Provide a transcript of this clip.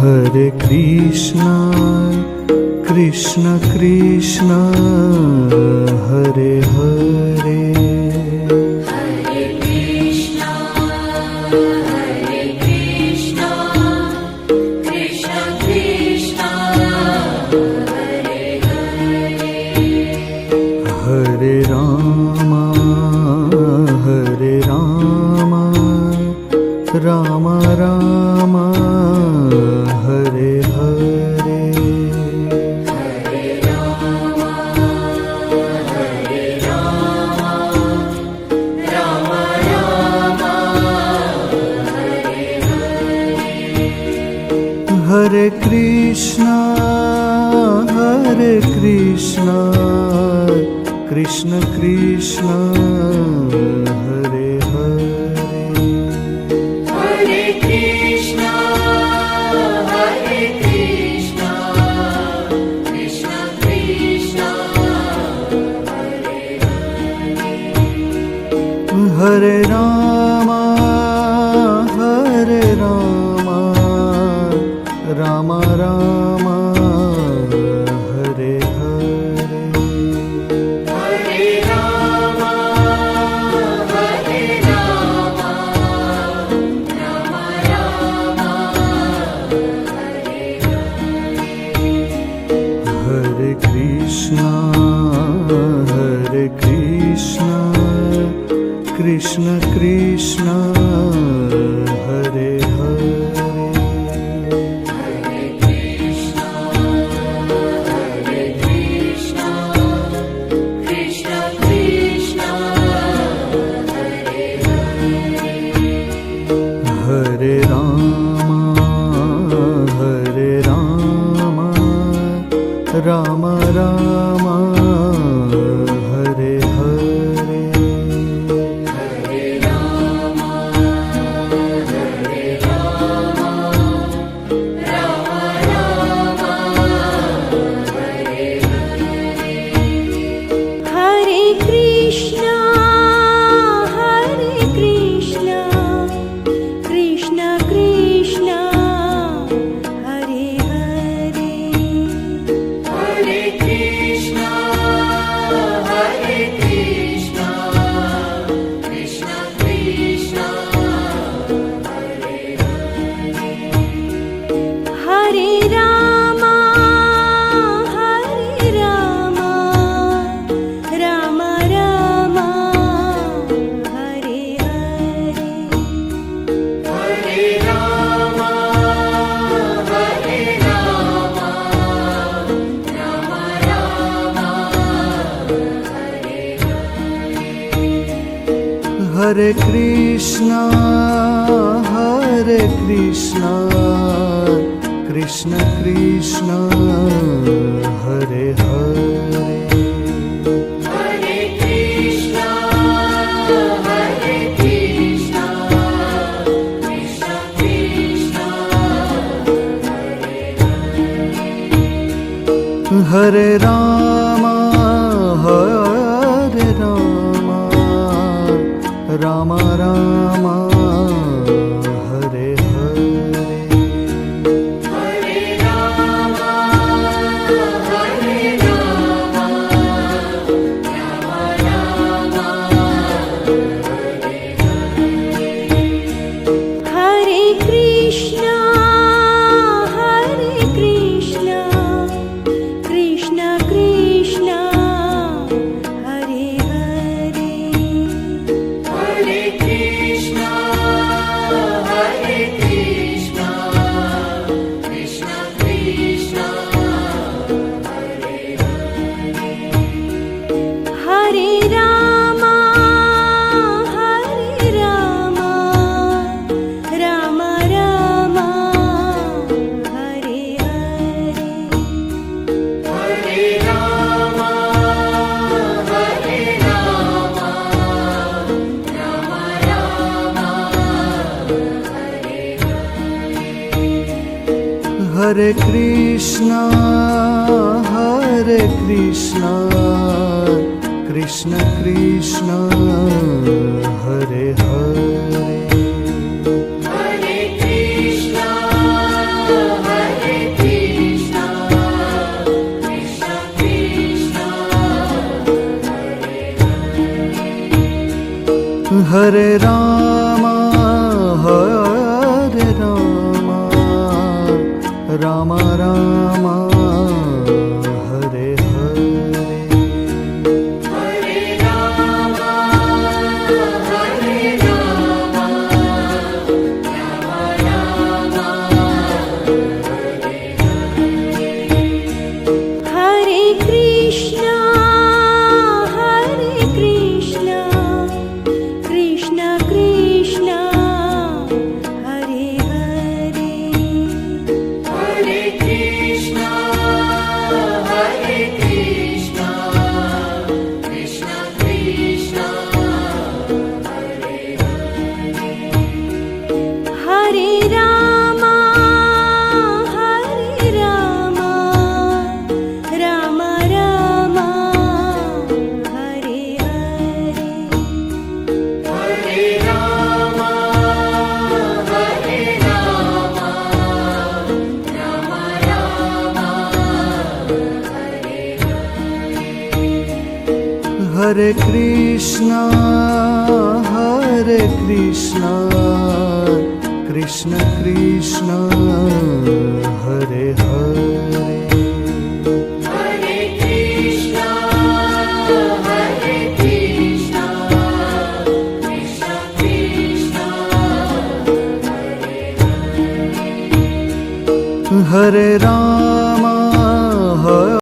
Hare Krishna, Krishna Krishna, Hare Hare. Hare Krishna, Krishna Krishna, Hare Hare. Hare Rama, Rama Rama, Hare Hare. Hare Rama, Rama Rama, Hare Hare. Hare Krishna, Krishna Krishna, Hare Hare. Hare Krishna, Krishna Krishna, Hare Hare. Hare Rama, Rama Rama, Hare Hare. Hare Rama, Rama Rama, Hare Hare. Hare Krishna, Krishna Krishna, Hare Hare. Hare Krishna, Krishna Krishna, Hare Hare. Hare Rama, Rama Rama, Hare Hare. Hare Rama, Rama Rama, Hare Hare. Hare Krishna, Krishna Krishna, Hare Hare. Hare Krishna, Krishna Krishna, Hare Hare. Hare Rama, Rama Rama, Hare Hare. Hare Rama, Rama Rama, Hare Hare. Hare Krishna, Krishna Krishna, Hare Hare. Hare Krishna, Krishna Krishna, Hare Hare. Hare Rama, Rama Rama, Hare Hare. Hare Rama, Rama Rama, Hare Hare. Hare Krishna, Krishna Krishna, Hare Hare. Hare Krishna, Krishna Krishna, Hare Hare. Hare Rama, Rama Rama, Hare Hare. Hare Rama, Rama Rama, Hare Hare. Hare Krishna, Krishna Krishna, Hare Hare. Hare Ram Hare Ram Ram Ram Hare Hare Hare Ram Hare Ram Ram Ram Hare Krishna Krishna Krishna Hare Hare Hare Krishna Krishna Krishna Hare Ram Ram Ram Hare Hare Hare Ram Hare Krishna Krishna Krishna Hare Hare Hare Krishna Krishna Krishna Hare Ram